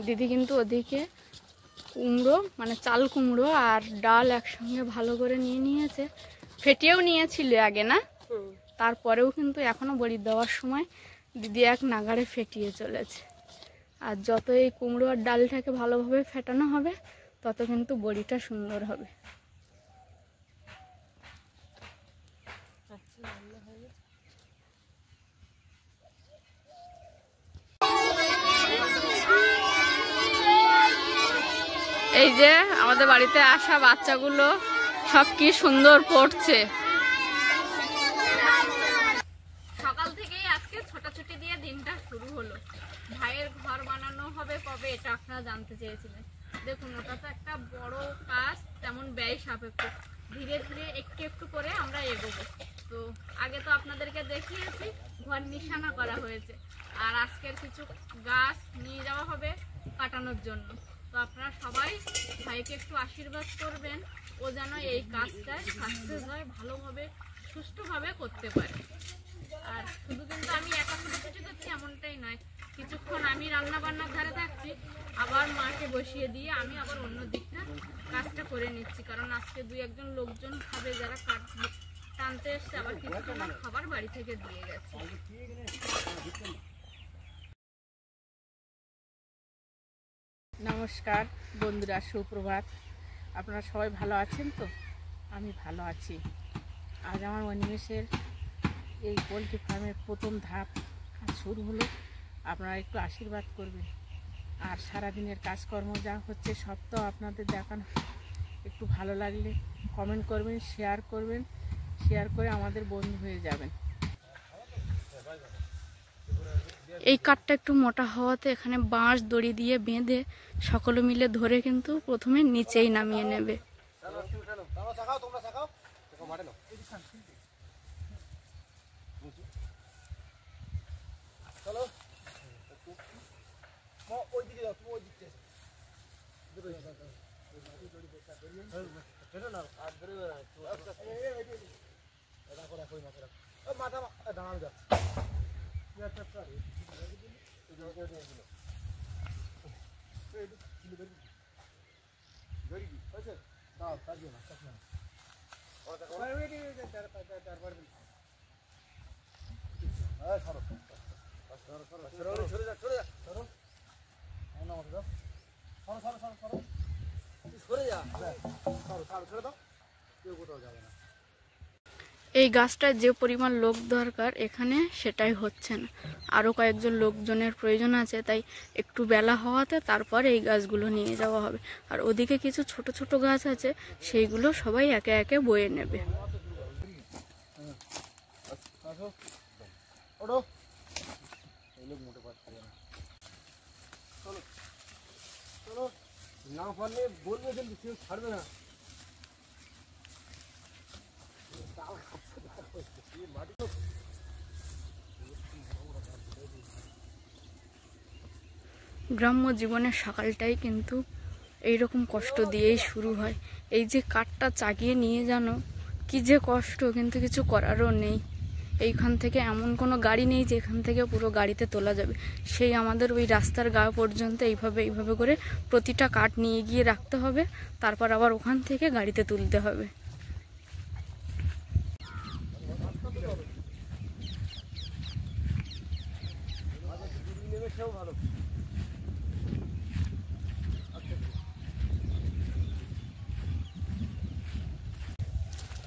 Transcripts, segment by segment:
দিদি কিন্তু ওদিকে কুমড়ো মানে চাল কুমড়ো আর ডাল একসঙ্গে ভালো করে নিয়ে নিয়েছে, ফেটিয়েও নিয়েছিল আগে না, তারপরেও কিন্তু এখনো বড়ি দেওয়ার সময় দিদি এক নাগাড়ে ফেটিয়ে চলেছে। আর যত এই কুমড়ো আর ডালটাকে ভালোভাবে ফেটানো হবে তত কিন্তু বড়িটা সুন্দর হবে। এই যে আমাদের বাড়িতে আসা বাচ্চাগুলো সব কি সুন্দর পড়ছে। সকাল থেকেই আজকে ছোটাছুটি দিয়ে দিনটা শুরু হলো। ভাইয়ের ঘর বানানো হবে কবে এটা আপনারা জানতে চেয়েছিলেন। দেখুন ওটা তো একটা বড় কাজ, তেমন ব্যয় সাপেক্ষ, ধীরে ধীরে একটু একটু করে আমরা এগোবো। তো আগে তো আপনাদেরকে দেখিয়েছি ঘর নিশানা করা হয়েছে, আর আজকের কিছু গাছ নিয়ে যাওয়া হবে কাটানোর জন্য। তো আপনারা সবাই ভাইকে একটু আশীর্বাদ করবেন, ও যেন এই কাজটায় সাকসেস হয়, ভালোভাবে সুষ্ঠুভাবে করতে পারে। আর শুধু কিন্তু আমি একা ছোটাছুটি করছি এমনটাই নয়, কিছুক্ষণ আমি রান্না বান্নার ধারে থাকছি, আবার মাকে বসিয়ে দিয়ে আমি আবার অন্য দিকটা কাজটা করে নিচ্ছি, কারণ আজকে দুই একজন লোকজন খাবে যারা টানতে এসছে, আবার কিছু আমার খাবার বাড়ি থেকে দিয়ে গেছে। নমস্কার বন্ধুরা, সুপ্রভাত। আপনারা সবাই ভালো আছেন তো? আমি ভালো আছি। আজ আমার অনিমেষের এই পোলট্রি ফার্মের প্রথম ধাপ শুরু হলো। আপনারা একটু আশীর্বাদ করবেন, আর সারাদিনের কাজকর্ম যা হচ্ছে সব তো আপনাদের দেখানো। একটু ভালো লাগলে কমেন্ট করবেন, শেয়ার করবেন, শেয়ার করে আমাদের বন্ধু হয়ে যাবেন। এই কাঠটা একটু মোটা হওয়াতে এখানে বাঁশ দড়ি দিয়ে বেঁধে সকলে মিলে ধরে কিন্তু প্রথমে নিচেই নামিয়ে নেবে। এই গাছটায় যে পরিমাণ লোক দরকার এখানে সেটাই হচ্ছে না, আরও কয়েকজন লোকজনের প্রয়োজন আছে, তাই একটু বেলা হওয়াতে তারপর এই গাছগুলো নিয়ে যাওয়া হবে। আর ওদিকে কিছু ছোট ছোট গাছ আছে, সেইগুলো সবাই একে একে বয়ে নেবে। গ্রাম্য জীবনের সকালটাই কিন্তু এইরকম কষ্ট দিয়েই শুরু হয়। এই যে কাঠটা চাগিয়ে নিয়ে জানো কি যে কষ্ট, কিন্তু কিছু করারও নেই। এইখান থেকে এমন কোনো গাড়ি নেই যেখান থেকে পুরো গাড়িতে তোলা যাবে, সেই আমাদের ওই রাস্তার গা পর্যন্ত এইভাবে করে প্রতিটা কাঠ নিয়ে গিয়ে রাখতে হবে, তারপর আবার ওখান থেকে গাড়িতে তুলতে হবে।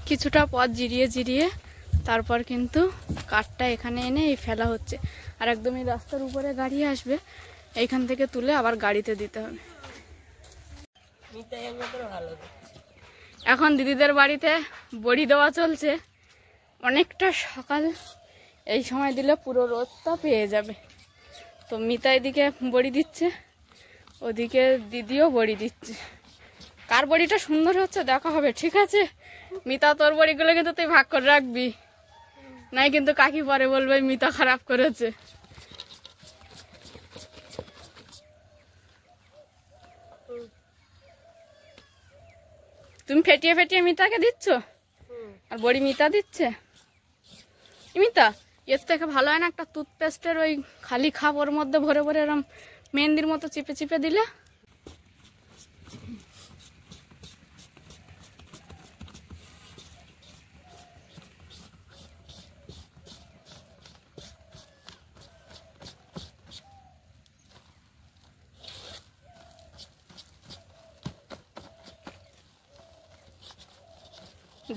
কিছুটা পথ জিরিয়ে তারপর কিন্তু কাঠটা এখানে এনে এই ফেলা হচ্ছে, আর একদমই রাস্তার উপরে গাড়ি আসবে, এইখান থেকে তুলে আবার গাড়িতে দিতে হবে। এখন দিদিদের বাড়িতে বড়ি দেওয়া চলছে, অনেকটা সকাল, এই সময় দিলে পুরো রোদটা পেয়ে যাবে। তো মিতা এদিকে বড়ি দিচ্ছে, ওদিকে দিদিও বড়ি দিচ্ছে। কার বড়িটা সুন্দর হচ্ছে দেখা হবে, ঠিক আছে? মিতা তোর বড়িগুলো কিন্তু তুই ভাগ করে রাখবি, নাই কিন্তু কাকি পরে বলবে মিতা খারাপ করেছে। তুমি ফেটিয়ে মিতাকে দিচ্ছ, আর বড়ি মিতা দিচ্ছে। মিতা এর থেকে ভালো হয় না একটা টুথপেস্টের ওই খালি খাপ ওর মধ্যে ভরে এরম মেহেন্দির মতো চিপে চিপে দিলে।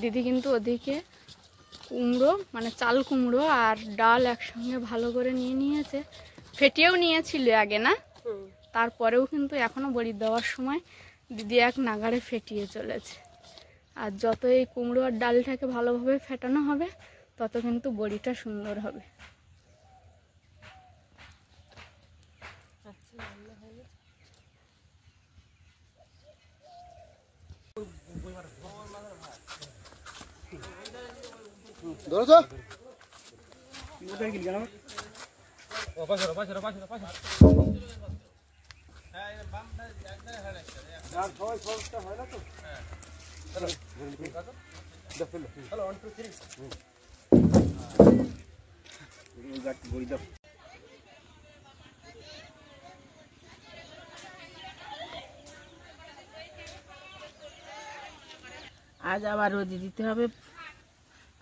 দিদি কিন্তু ওদিকে কুমড়ো মানে চাল কুমড়ো আর ডাল একসঙ্গে ভালো করে নিয়ে নিয়েছে, ফেটিয়েও নিয়েছিল আগে না, তারপরেও কিন্তু এখনো বড়ি দেওয়ার সময় দিদি এক নাগাড়ে ফেটিয়ে চলেছে। আর যত এই কুমড়ো আর ডালটাকে ভালোভাবে ফেটানো হবে তত কিন্তু বড়িটা সুন্দর হবে। আজ আবার রোদে দিতে হবে,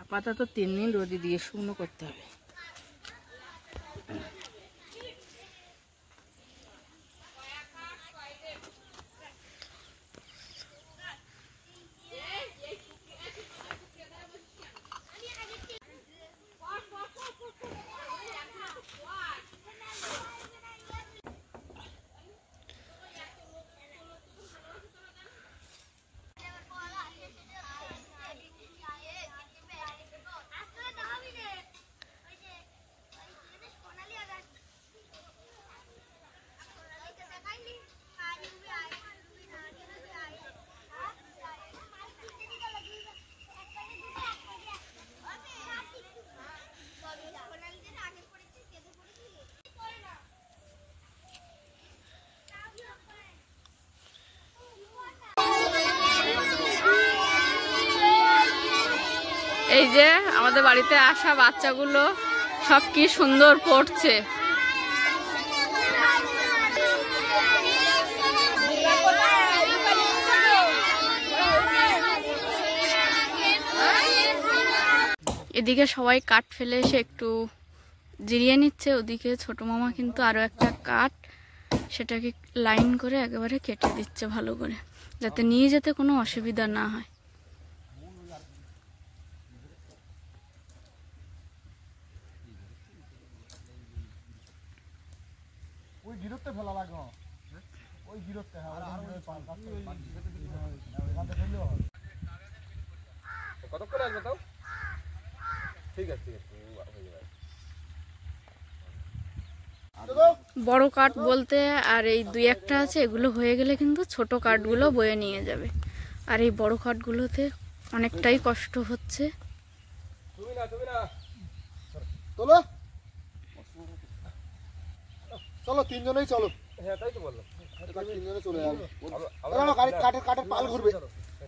আপাতত 3 দিন রোদে দিয়ে শুকনো করতে হবে। এই যে আমাদের বাড়িতে আসা বাচ্চাগুলো সব কি সুন্দর পড়ছে। এদিকে সবাই কাঠ ফেলে এসে একটু জিরিয়ে নিচ্ছে, ওদিকে ছোট মামা কিন্তু আরো একটা কাঠ সেটাকে লাইন করে একেবারে কেটে দিচ্ছে ভালো করে, যাতে নিয়ে যেতে কোনো অসুবিধা না হয়। ওই গিরতে ফেলা লাগবে, ওই গিরতে কত করে আসবে তাও? ঠিক আছে ঠিক আছে। বড় কাঠ বলতে আর এই 2-1টা আছে, এগুলো হয়ে গেলে কিন্তু ছোট কাঠগুলো বয়ে নিয়ে যাবে। আর এই বড় কাঠগুলোতে অনেকটাই কষ্ট হচ্ছে। চলো চলো 3 জনেই চলো। হ্যাঁ তাই তো বললাম, 3 জনে চলে যাবো। কাঠের পাল ঘুরবে।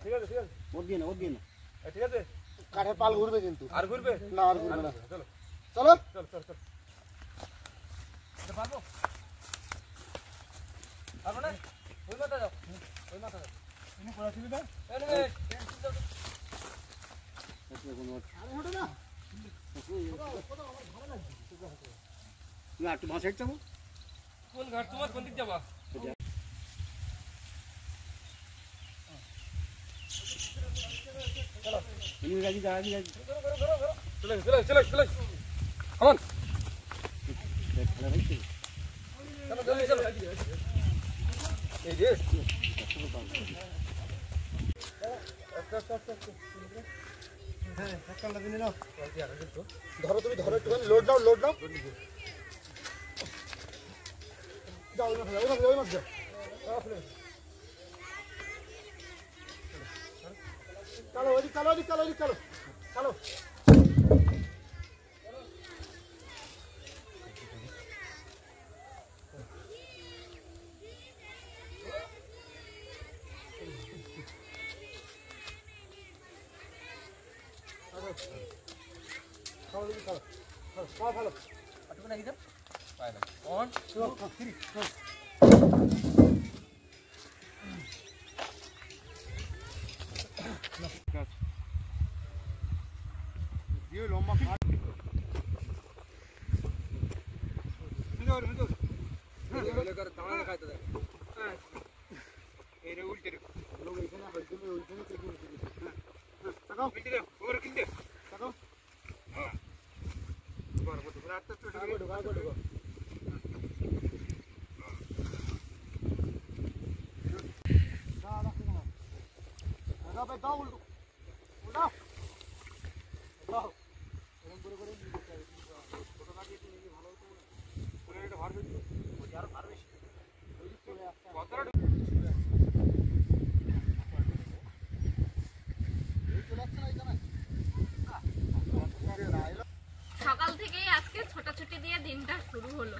ঠিক আছে ঠিক আছে, ওর দিয়ে না ঠিক আছে, কাঠের পাল ঘুরবে কিন্তু। আর ঘুরবে না? আর ঘুরবে না। চলো চলো চলো চলো চলো। পারবো পারবো না? ওই মাথা যাও, ওই মাথা যাও। তুমি কোলা ছিল না? আরে হটো না, তুমি একটু বাঁ সাইড যাবো। কোন ঘাট তোমার, কোন দিক যাবা? চলো তুমি রাজি রাজি রাজি, চলে চলে চলে চলে কমন চলো জলদি চলো। এই যে হ্যাঁ একটা লাগিয়ে নাও, ধরো তুমি ধরো, একটুখানি লোড নাও লোড নাও। যাও ওই মাছ যাও, ওই মাছ যাও। চলো ওইদিক চলো, ওইদিক চলো, ওইদিক চলো চলো। ভালো ভালো ভালো ভালো সকাল থেকেই আজকে ছোটাছুটি দিয়ে দিনটা শুরু হলো।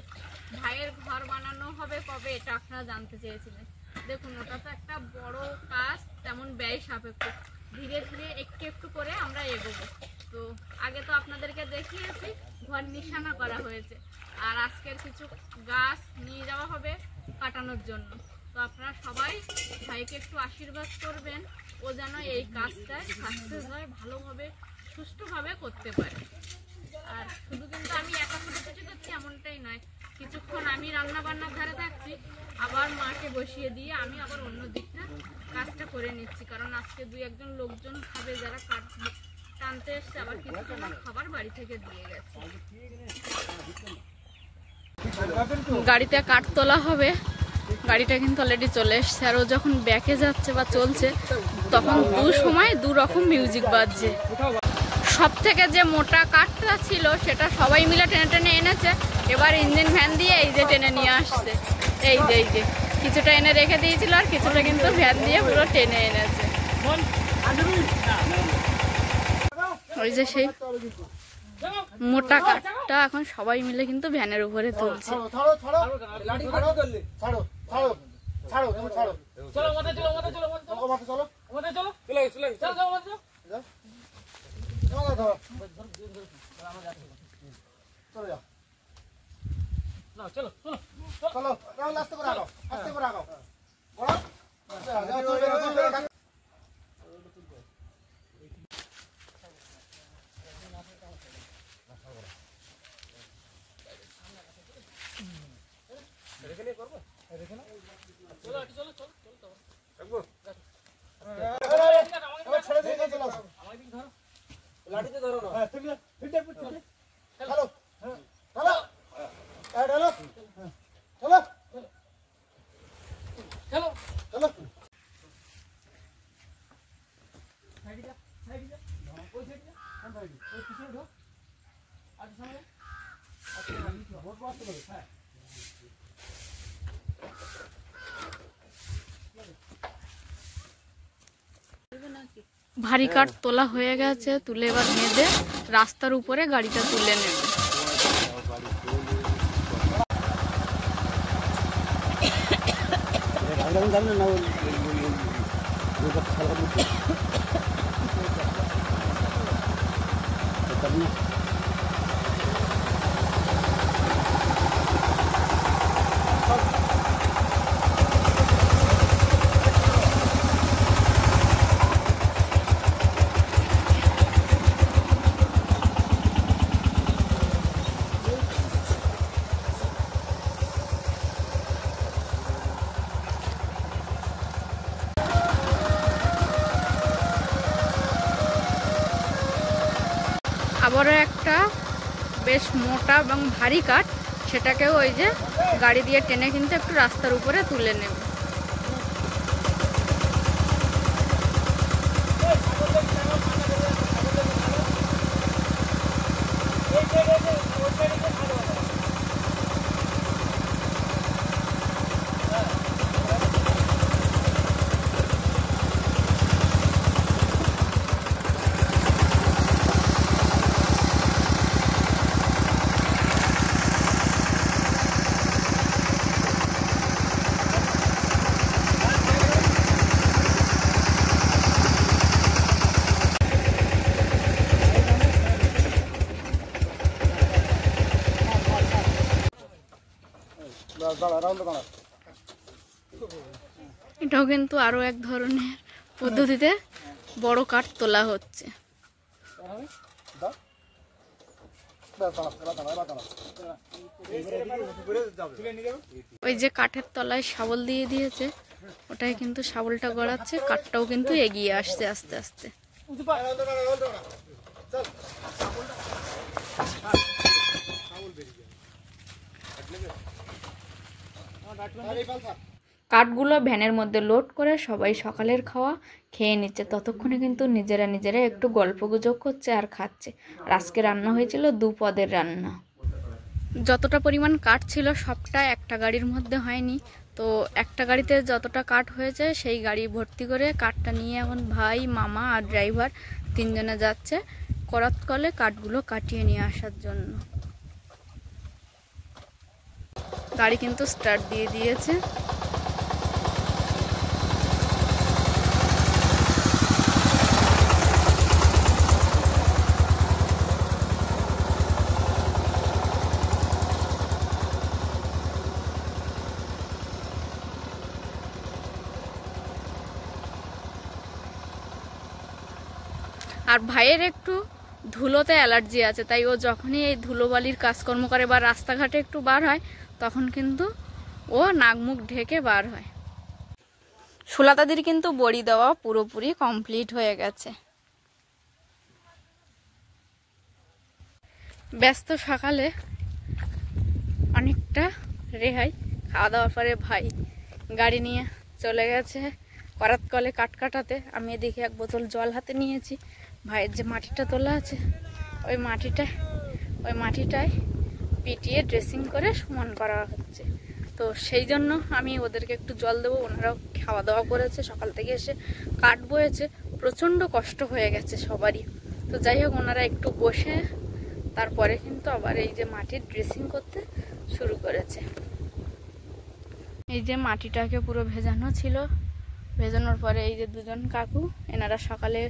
ভাইয়ের ঘর বানানো হবে কবে এটা আপনারা জানতে চেয়েছিলেন। দেখুন ওটা তো একটা বড় কাজ, তেমন ব্যয় সাপেক্ষ। ধীরে ধীরে একটু একটু করে আমরা এগোবো। তো আগে তো আপনাদেরকে দেখিয়েছি ঘর নিশানা করা হয়েছে, আর আজকের কিছু গাছ নিয়ে যাওয়া হবে কাটানোর জন্য। তো আপনারা সবাই ভাইকে একটু আশীর্বাদ করবেন, ও যেন এই কাজটা সাকসেস হয়, ভালোভাবে সুষ্ঠুভাবে করতে পারে। আর শুধু কিন্তু আমি একা ছোটাছুটি করছি এমনটাই নয়, কিছুক্ষণ আমি রান্না বান্নার ধারে থাকছি, আবার মাকে বসিয়ে দিয়ে আমি আবার অন্য দিকটা কাজটা করে নিচ্ছি। কারণ আজকে 2-1 লোকজন খাবে যারা টানতে এসছে, আবার কিছু আমার খাবার বাড়ি থেকে দিয়ে গেছে। গাড়িতে কাঠ তোলা হবে, গাড়িটা কিন্তু অলরেডি চলে এসছে। আর ও যখন ব্যাকে যাচ্ছে বা চলছে তখন দু রকম মিউজিক বাজছে। সব থেকে যে মোটা কাঠটা ছিল সেটা সবাই মিলে টেনে টেনে এনেছে, এবার ইঞ্জিন ভ্যান দিয়ে এই যে টেনে নিয়ে আসছে। এই যে কিছুটা এনে রেখে দিয়েছিল, আর কিছুটা কিন্তু ভ্যান দিয়ে পুরো টেনে এনেছে। ওই যে সেই মোটা কাঠটা এখন সবাই মিলে কিন্তু ভ্যানের উপরে তুলছে। ভারী কাঠ তোলা হয়ে গেছে, তুলে এবার বেঁধে রাস্তার উপরে গাড়িটা তুলে নেবে। আবারও একটা বেশ মোটা এবং ভারী কাঠ, সেটাকেও ওই যে গাড়ি দিয়ে টেনে কিন্তু একটু রাস্তার উপরে তুলে নেবে। এটাও কিন্তু আরো এক ধরনের পদ্ধতিতে বড় কাঠ তোলা হচ্ছে। ওই যে কাঠের তলায় শাবল দিয়ে দিয়েছে, ওটাই কিন্তু শাবলটা গড়াচ্ছে, কাঠটাও কিন্তু এগিয়ে আসছে আস্তে আস্তে। কাঠগুলো ভ্যানের মধ্যে লোড করে সবাই সকালের খাওয়া খেয়ে নিচ্ছে, ততক্ষণে কিন্তু নিজেরা নিজেরা একটু গল্পগুজব করছে আর খাচ্ছে। আর আজকে রান্না হয়েছিল 2 পদের রান্না। যতটা পরিমাণ কাঠ ছিল সবটা একটা গাড়ির মধ্যে হয়নি, তো একটা গাড়িতে যতটা কাঠ হয়েছে সেই গাড়ি ভর্তি করে কাঠটা নিয়ে এখন ভাই, মামা আর ড্রাইভার 3 জনে যাচ্ছে করাতকলে কাঠগুলো কাটিয়ে নিয়ে আসার জন্য। গাড়ি কিন্তু স্টার্ট দিয়ে দিয়েছে। আর ভাইয়ের একটু ধুলোতে অ্যালার্জি আছে, তাই ও যখনই এই ধুলোবালির কাজকর্ম করে বা রাস্তাঘাটে একটু বার হয় তখন কিন্তু ও নাক মুখ ঢেকে বার হয়। সুলতাদির কিন্তু বড়ি দেওয়া পুরোপুরি কমপ্লিট হয়ে গেছে। ব্যস্ত সকালে অনেকটা রেহাই। খাওয়া দাওয়ার পরে ভাই গাড়ি নিয়ে চলে গেছে করাতকলে কাঠ কাটাতে। আমি এদিকে 1 বোতল জল হাতে নিয়েছি। ভাইয়ের যে মাটিটা তোলা আছে ওই মাটিটায় পিটিয়ে ড্রেসিং করে সমান করা হচ্ছে। তো সেই জন্য আমি ওদেরকে একটু জল দেবো। ওনারাও খাওয়া দাওয়া করেছে, সকাল থেকে এসে কাঠ বয়েছে, প্রচণ্ড কষ্ট হয়ে গেছে সবারই। তো যাই হোক, ওনারা একটু বসে তারপরে কিন্তু আবার এই যে মাটির ড্রেসিং করতে শুরু করেছে। এই যে মাটিটাকে পুরো ভেজানো ছিল, ভেজানোর পরে এই যে 2 জন কাকু, এনারা সকালে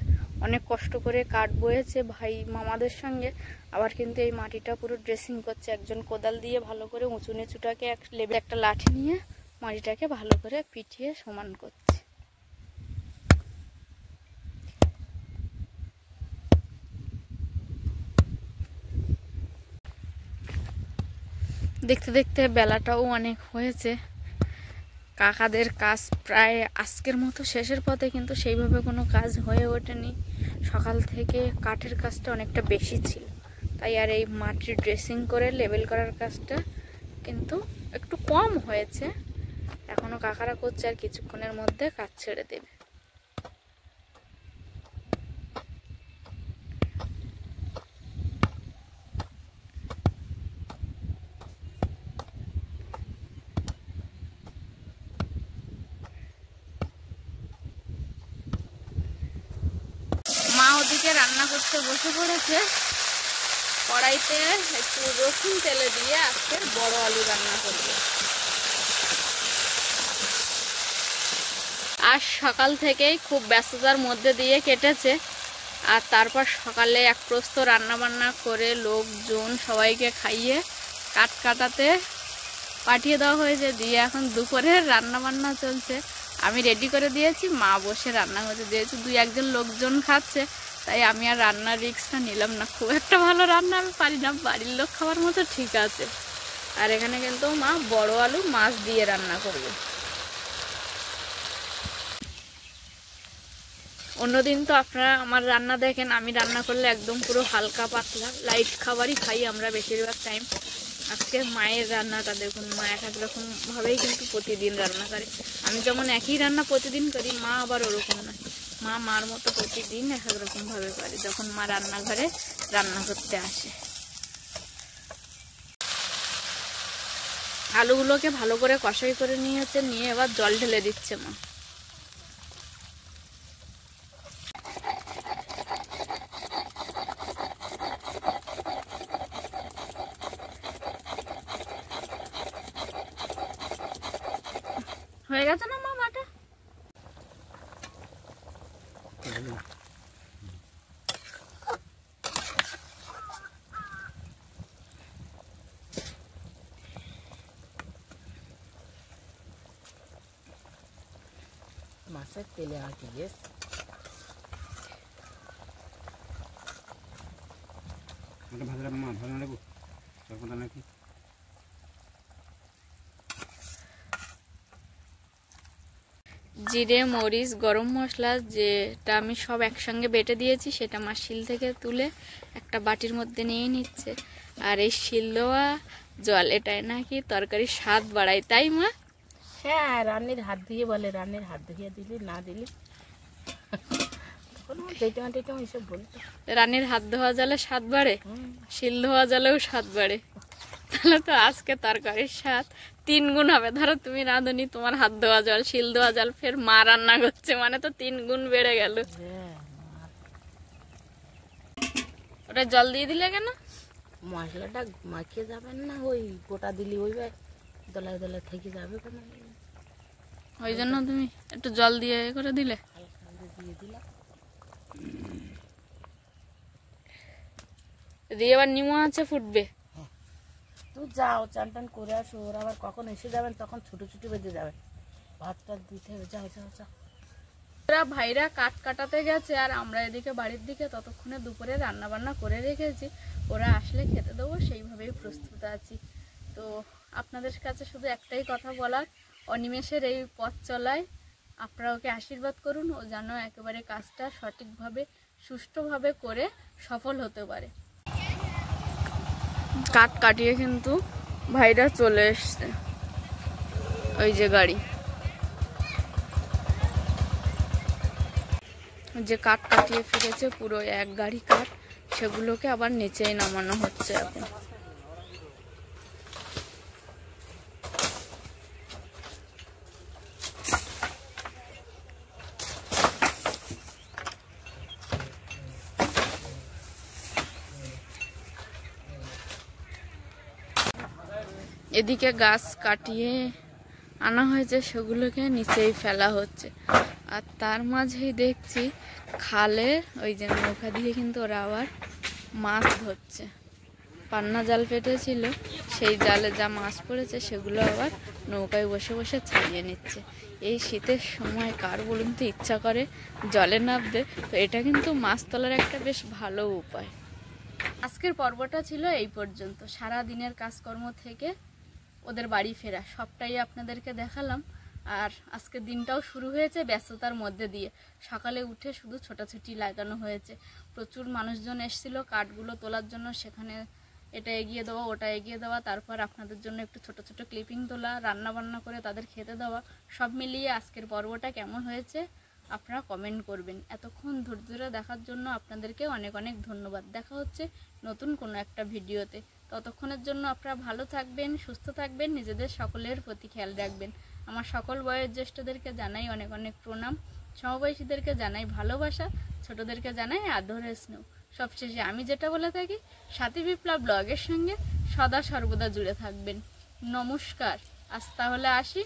অনেক কষ্ট করে কাঠ বয়েছে ভাই মামাদের সঙ্গে, আবার কিন্তু এই মাটিটা পুরো ড্রেসিং করছে। একজন কোদাল দিয়ে ভালো করে উঁচু নিচুটাকে একটা লাঠি নিয়ে মাটিটাকে ভালো করে পিটিয়ে সমান করছে। দেখতে দেখতে বেলাটাও অনেক হয়েছে। কাকাদের কাজ প্রায় আজকের মতো শেষের পথে, কিন্তু সেইভাবে কোনো কাজ হয়ে ওঠেনি। সকাল থেকে কাঠের কাজটা অনেকটা বেশি ছিল, তাই আর এই মাটির ড্রেসিং করে লেবেল করার কাজটা কিন্তু একটু কম হয়েছে। এখনো কাকারা করছে, আর কিছুক্ষণের মধ্যে কাজ ছেড়ে দেবে। মা ওদিকে রান্না করতে বসে পড়েছে। কড়াইতে একটু রসুন তেলে দিয়ে আজকে বড় আলু রান্না করবে। আজ সকাল থেকেই খুব ব্যস্ততার মধ্যে দিয়ে কেটেছে। আর তারপর সকালে এক প্রস্ত রান্না বান্না করে লোকজন সবাইকে খাইয়ে কাঠ কাটাতে পাঠিয়ে দেওয়া হয়েছে। দিয়ে এখন দুপুরে রান্না বান্না চলছে। আমি রেডি করে দিয়েছি, মা বসে রান্না করতে দিয়েছি। 2-1 জন লোকজন খাচ্ছে, তাই আমি আর রান্নার রিস্কটা নিলাম না। খুব একটা ভালো রান্না আমি পারি না, বাড়ির লোক খাওয়ার মতো ঠিক আছে। আর এখানে কিন্তু মা বড় আলু মাছ দিয়ে রান্না করবে। অন্যদিন তো আপনারা আমার রান্না দেখেন, আমি রান্না করলে একদম পুরো হালকা পাতলা লাইট খাবারই খাই আমরা বেশিরভাগ টাইম। আজকে মায়ের রান্নাটা দেখুন, মা এক রকম ভাবেই কিন্তু প্রতিদিন রান্না করে। আমি যেমন একই রান্না প্রতিদিন করি, মা আবার ওরকম নয়। মা মার মতো প্রতিদিন এক রকম ভাবে করে যখন মা রান্নাঘরে রান্না করতে আসে। আলুগুলোকে ভালো করে কষাই করে নিয়েছে, নিয়ে এবার জল ঢেলে দিচ্ছে মা। হয়ে গেছে না মা বাটা? মাছের তেলে আঁটি গেছে। জিরে, মরিচ, গরম মশলা যেটা আমি সব একসঙ্গে বেটে দিয়েছি সেটা মা শিল থেকে তুলে একটা বাটির মধ্যে নিয়ে নিচ্ছে। আর এই শিল দেওয়া জল এটাই নাকি তরকারির স্বাদ বাড়ায়, তাই মা? হ্যাঁ, রান্নির হাত ধুয়ে বলে, রান্নির হাত ধুয়ে দিলি না দিলি তখন যেটা এইসব বলতো। রানীর হাত ধোয়া জলে স্বাদ বাড়ে, শিল ধোয়া জলেও স্বাদ বাড়ে। তাহলে তো আজকে তরকারির স্বাদ 3 গুণ হবে। ধরো তুমি রাঁধুনি, তোমার হাত ধোয়া জল, শিল ধোয়া জল, ফের মা রান্না করছে, মানে তো 3 গুণ বেড়ে গেল। ওটা জল দিয়ে দিলে কেন? মশলাটা মাখিয়ে যাবেন না, ওই গোটা দিলি ওই দলায় দলায় থেকে যাবে কেন, ওই জন্য তুমি একটু জল দিয়ে করে দিলে। হালকা দিয়ে দিলাম। দিয়ে এবার নিমো আছে ফুটবে। তুই যাও চান টান করে আসো, ওরা আবার কখন এসে যাবেন তখন ছুটো ছুটি বেঁধে যাবে, ভাত টাত দিতে হবে। যাও যাও যাও। ওরা ভাইরা কাঠ কাটাতে গেছে আর আমরা এদিকে বাড়ির দিকে ততক্ষণে দুপুরে রান্না বান্না করে রেখেছি। ওরা আসলে খেতে দেবো সেইভাবেই প্রস্তুত আছি। তো আপনাদের কাছে শুধু একটাই কথা বলার, অনিমেষের এই পথ চলায় আপনারা ওকে আশীর্বাদ করুন, ও যেন একেবারে কাজটা সঠিকভাবে সুষ্ঠুভাবে করে সফল হতে পারে। কাঠ কাটিয়ে কিন্তু ভাইরা চলে এসছে, ওই যে গাড়ি, যে কাঠ কাটিয়ে ফিরেছে পুরো 1 গাড়ি কাঠ, সেগুলোকে আবার নিচেই নামানো হচ্ছে এখন। এদিকে গাছ কাটিয়ে আনা হয়েছে, সেগুলোকে নিচেই ফেলা হচ্ছে। আর তার মাঝেই দেখছি খালে ওই যে নৌকা দিয়ে কিন্তু ওরা আবার মাছ ধরছে। পান্না জাল পেটেছিল, সেই জালে যা মাছ পড়েছে সেগুলো আবার নৌকায় বসে বসে ছাড়িয়ে নিচ্ছে। এই শীতের সময় কার বলুন তো ইচ্ছা করে জলে নামতে, তো এটা কিন্তু মাছ তোলার একটা বেশ ভালো উপায়। আজকের পর্বটা ছিল এই পর্যন্ত। সারা দিনের কাজকর্ম থেকে ওদের বাড়ি ফেরা সবটাই আপনাদেরকে দেখালাম। আর আজকের দিনটাও শুরু হয়েছে ব্যস্ততার মধ্যে দিয়ে। সকালে উঠে শুধু ছোটাছুটি লাগানো হয়েছে, প্রচুর মানুষজন এসেছিল কাঠগুলো তোলার জন্য, সেখানে এটা এগিয়ে দেওয়া ওটা এগিয়ে দেওয়া, তারপর আপনাদের জন্য একটু ছোট ছোট ক্লিপিং তোলা, রান্না বান্না করে তাদের খেতে দেওয়া, সব মিলিয়ে আজকের পর্বটা কেমন হয়েছে আপনারা কমেন্ট করবেন। এতক্ষণ ধৈর্য ধরে দেখার জন্য আপনাদেরকে অনেক অনেক ধন্যবাদ। দেখা হচ্ছে নতুন কোনো একটা ভিডিওতে। ততক্ষণের জন্য আপনারা ভালো থাকবেন, সুস্থ থাকবেন, নিজেদের সকলের প্রতি খেয়াল রাখবেন। আমার সকল বয়োজ্যেষ্ঠদেরকে জানাই অনেক অনেক প্রণাম, সমবয়সীদেরকে জানাই ভালোবাসা, ছোটদেরকে জানাই আদরের স্নেহ। সবশেষে আমি যেটা বলে থাকি, সাথী বিপ্লব ব্লগের সঙ্গে সদা সর্বদা জুড়ে থাকবেন। নমস্কার, আজ তাহলে আসি।